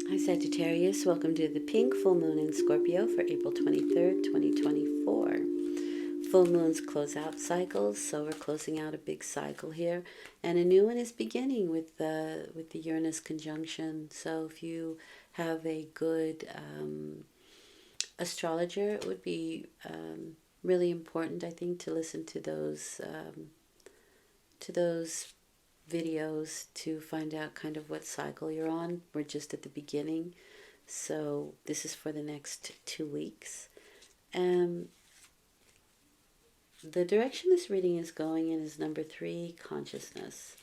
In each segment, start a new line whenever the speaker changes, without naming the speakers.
Hi Sagittarius, welcome to the pink full moon in Scorpio for April 23rd, 2024. Full moons close out cycles, so we're closing out a big cycle here, and a new one is beginning with the Uranus conjunction. So if you have a good astrologer, it would be really important, I think, to listen to those videos to find out kind of what cycle you're on. We're just at the beginning, so this is for the next 2 weeks. The direction this reading is going in is number 3, consciousness.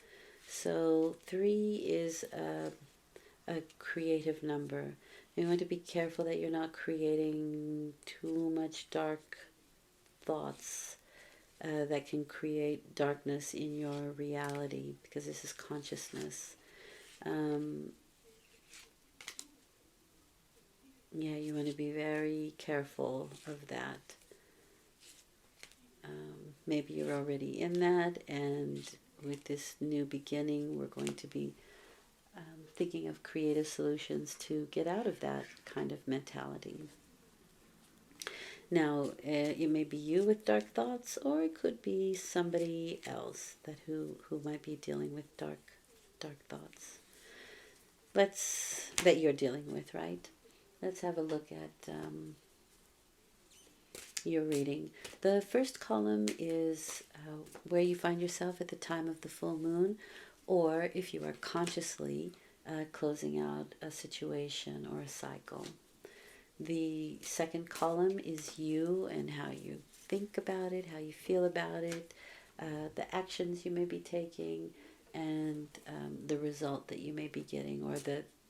So 3 is a creative number. You want to be careful that you're not creating too much dark thoughts that can create darkness in your reality, because this is consciousness. Yeah, you want to be very careful of that. Maybe you're already in that, and with this new beginning, we're going to be thinking of creative solutions to get out of that kind of mentality. Now, it may be you with dark thoughts, or it could be somebody else who might be dealing with dark thoughts. That you're dealing with, right? Let's have a look at your reading. The first column is where you find yourself at the time of the full moon, or if you are consciously closing out a situation or a cycle. The second column is you and how you think about it, how you feel about it, the actions you may be taking, and the result that you may be getting, or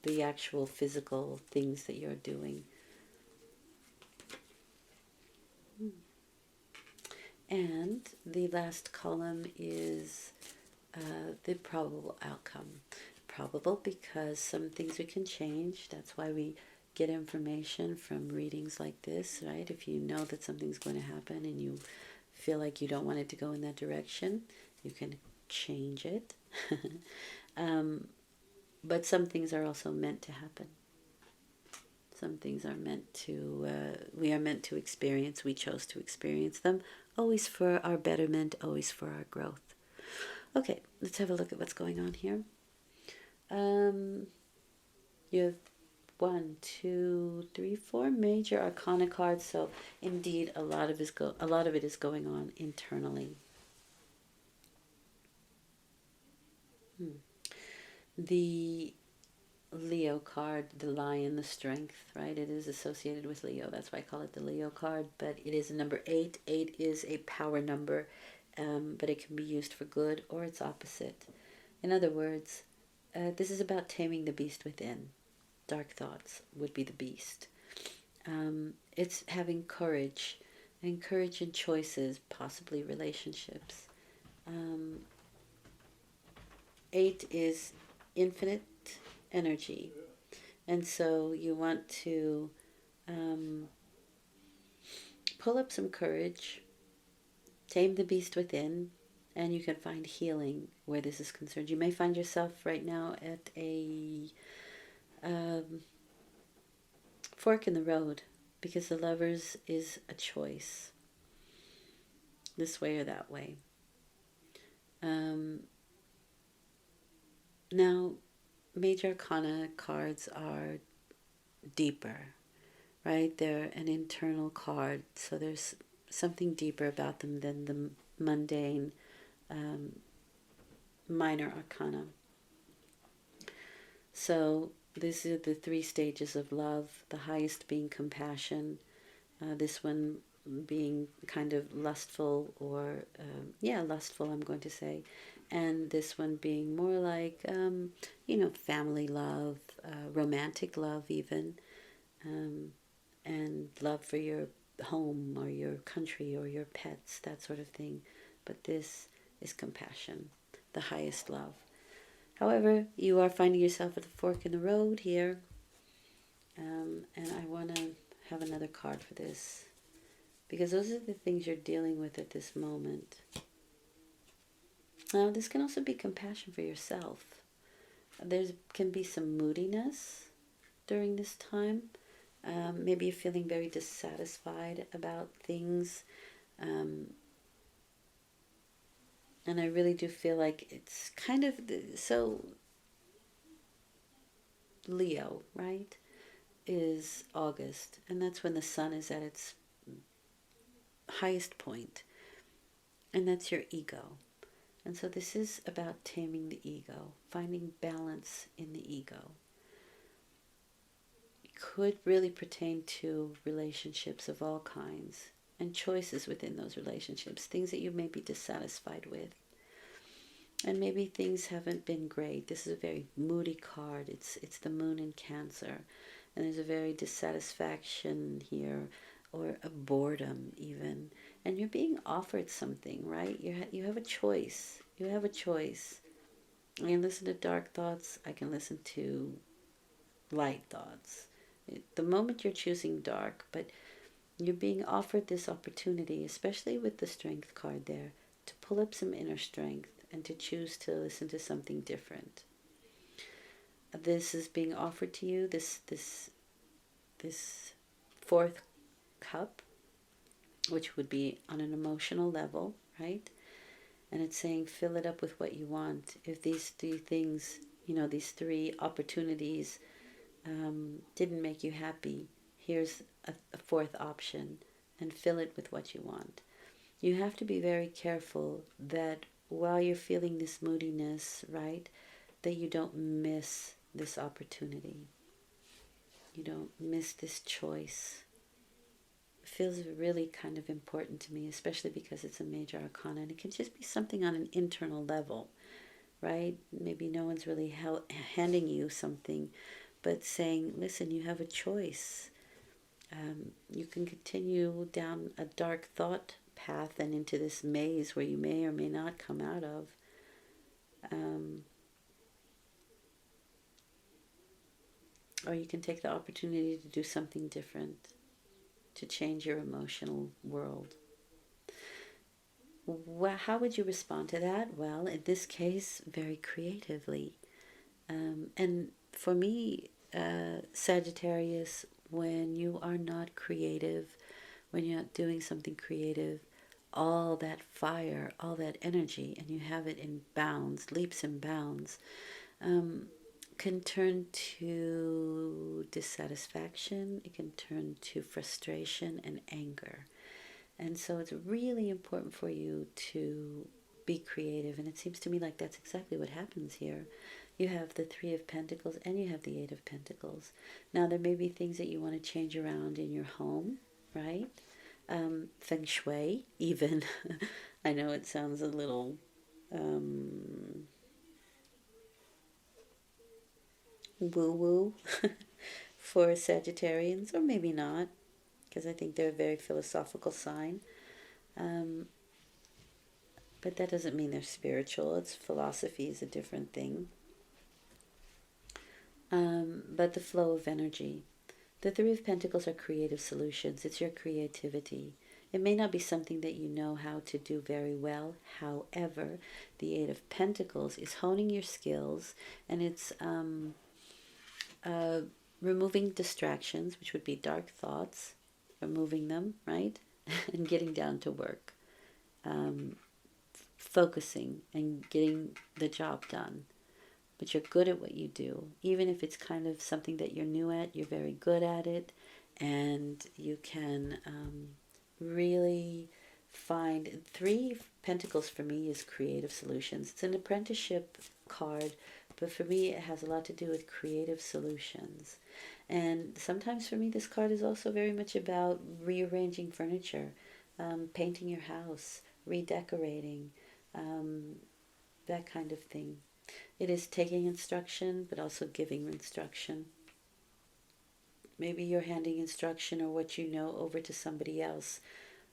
the actual physical things that you're doing. And the last column is the probable outcome. Probable because some things we can change. That's why we get information from readings like this, right? If you know that something's going to happen and you feel like you don't want it to go in that direction, you can change it. But some things are also meant to happen. Some things are meant to, we are meant to experience. We chose to experience them, always for our betterment, always for our growth. Okay, let's have a look at what's going on here. You have 1, 2, 3, 4 major arcana cards, so indeed a lot of it is going on internally. The Leo card, the lion, the strength, right? It is associated with Leo. That's why I call it the Leo card. But it is a number 8. 8 is a power number, but it can be used for good or its opposite. In other words, this is about taming the beast within. Dark thoughts would be the beast. It's having courage, and courage in choices, possibly relationships. 8 is infinite energy, and so you want to pull up some courage, tame the beast within, and you can find healing where this is concerned. You may find yourself right now at a fork in the road, because the Lovers is a choice, this way or that way. Now, major arcana cards are deeper, right? They're an internal card, so there's something deeper about them than the mundane minor arcana. So these are the 3 stages of love, the highest being compassion, this one being kind of lustful, or lustful, I'm going to say, and this one being more like family love, romantic love even, and love for your home or your country or your pets, that sort of thing. But this is compassion, the highest love. However, you are finding yourself at a fork in the road here, and I want to have another card for this, because those are the things you're dealing with at this moment. Now, this can also be compassion for yourself. There can be some moodiness, during this time. Maybe you're feeling very dissatisfied about things. Um, and I really do feel like it's kind of so Leo, right? Is August, and that's when the sun is at its highest point, and that's your ego. And so this is about taming the ego, finding balance in the ego. It could really pertain to relationships of all kinds and choices within those relationships, things that you may be dissatisfied with. And maybe things haven't been great. This is a very moody card. It's the moon in Cancer. And there's a very dissatisfaction here, or a boredom even. And you're being offered something, right? You have a choice. You have a choice. I can listen to dark thoughts. I can listen to light thoughts. The moment you're choosing dark, but you're being offered this opportunity, especially with the Strength card there, to pull up some inner strength and to choose to listen to something different. This is being offered to you, this fourth cup, which would be on an emotional level, right? And it's saying fill it up with what you want. If these three things, these three opportunities didn't make you happy, here's a fourth option, and fill it with what you want. You have to be very careful that while you're feeling this moodiness, right, that you don't miss this opportunity. You don't miss this choice. It feels really kind of important to me, especially because it's a major arcana, and it can just be something on an internal level, right? Maybe no one's really handing you something, but saying, listen, you have a choice. You can continue down a dark thought path and into this maze where you may or may not come out of. Or you can take the opportunity to do something different, to change your emotional world. Well, how would you respond to that? Well, in this case, very creatively. And for me, Sagittarius, when you are not creative, when you're not doing something creative, all that fire, all that energy, and you have it in bounds, leaps and bounds, can turn to dissatisfaction. It can turn to frustration and anger. And so it's really important for you to be creative. And it seems to me like that's exactly what happens here. You have the Three of Pentacles and you have the Eight of Pentacles. Now, there may be things that you want to change around in your home, right? Feng Shui, even. I know it sounds a little woo-woo for Sagittarians, or maybe not, because I think they're a very philosophical sign. But that doesn't mean they're spiritual. It's philosophy is a different thing. But the flow of energy. The Three of Pentacles are creative solutions. It's your creativity. It may not be something that you know how to do very well. However, the Eight of Pentacles is honing your skills, and it's removing distractions, which would be dark thoughts, removing them, right? And getting down to work. Focusing and getting the job done. But you're good at what you do. Even if it's kind of something that you're new at, you're very good at it. And you can really find Three Pentacles for me is creative solutions. It's an apprenticeship card, but for me it has a lot to do with creative solutions. And sometimes for me this card is also very much about rearranging furniture, painting your house, redecorating, that kind of thing. It is taking instruction, but also giving instruction. Maybe you're handing instruction or what you know over to somebody else,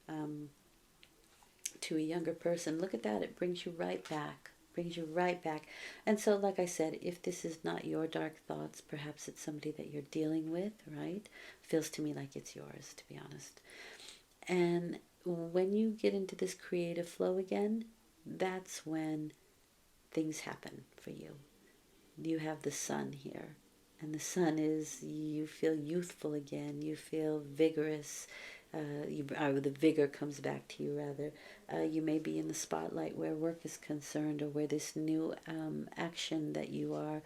to a younger person. Look at that. It brings you right back. Brings you right back. And so, like I said, if this is not your dark thoughts, perhaps it's somebody that you're dealing with, right? Feels to me like it's yours, to be honest. And when you get into this creative flow again, that's when things happen for you. You have the sun here. And the sun is, you feel youthful again, you feel vigorous, or the vigor comes back to you rather. You may be in the spotlight where work is concerned, or where this new action that you are,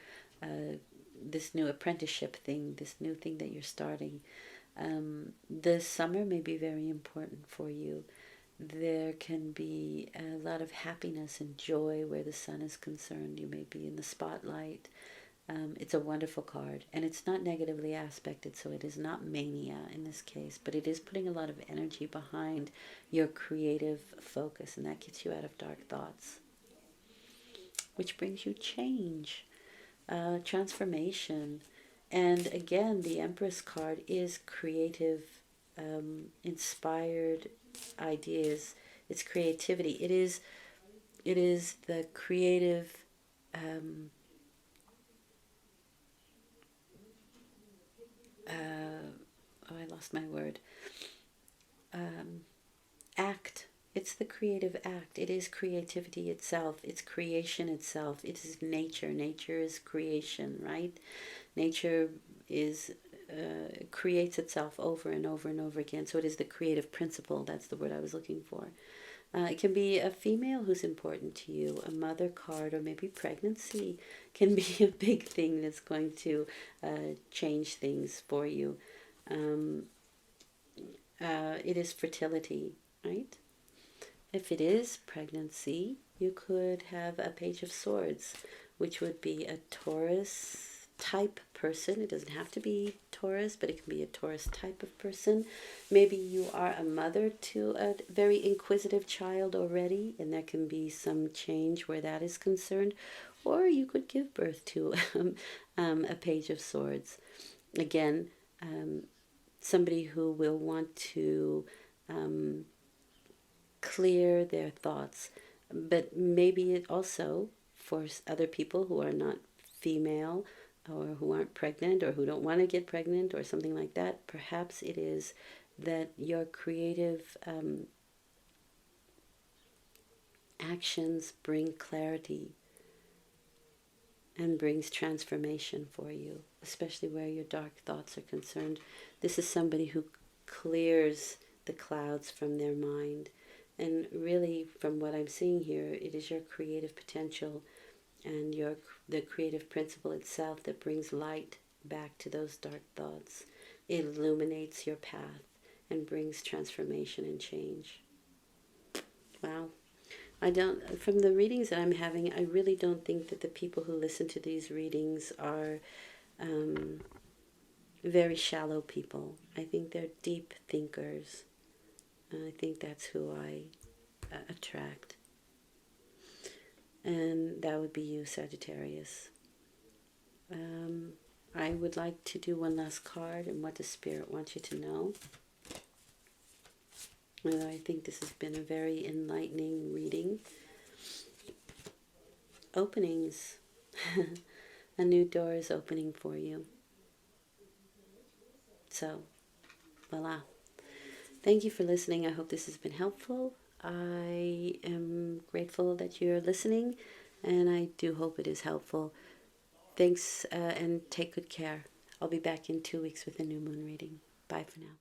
this new apprenticeship thing, this new thing that you're starting. The summer may be very important for you. There can be a lot of happiness and joy where the sun is concerned. You may be in the spotlight. It's a wonderful card, and it's not negatively aspected, so it is not mania in this case, but it is putting a lot of energy behind your creative focus, and that gets you out of dark thoughts, which brings you change, transformation. And again, the Empress card is creative, inspired ideas. It's creativity. It is the creative. I lost my word. Act. It's the creative act. It is creativity itself. It's creation itself. It is nature. Nature is creation, right? Nature is creates itself over and over and over again. So it is the creative principle. That's the word I was looking for. It can be a female who's important to you, a mother card, or maybe pregnancy can be a big thing that's going to change things for you. Um, it is fertility, right? If it is pregnancy, you could have a Page of Swords, which would be a Taurus type person. It doesn't have to be Taurus, but it can be a Taurus type of person. Maybe you are a mother to a very inquisitive child already, and there can be some change where that is concerned. Or you could give birth to a Page of Swords. Again, somebody who will want to clear their thoughts, but maybe it also, for other people who are not female or who aren't pregnant or who don't want to get pregnant or something like that, perhaps it is that your creative actions bring clarity and brings transformation for you, especially where your dark thoughts are concerned. This is somebody who clears the clouds from their mind. And really, from what I'm seeing here, it is your creative potential and the creative principle itself that brings light back to those dark thoughts. It illuminates your path and brings transformation and change. Wow. From the readings that I'm having, I really don't think that the people who listen to these readings are very shallow people. I think they're deep thinkers. I think that's who I attract. And that would be you, Sagittarius. I would like to do one last card, and what does Spirit want you to know? And I think this has been a very enlightening reading. Openings. A new door is opening for you. So, voila. Thank you for listening. I hope this has been helpful. I am grateful that you're listening, and I do hope it is helpful. Thanks, and take good care. I'll be back in 2 weeks with a new moon reading. Bye for now.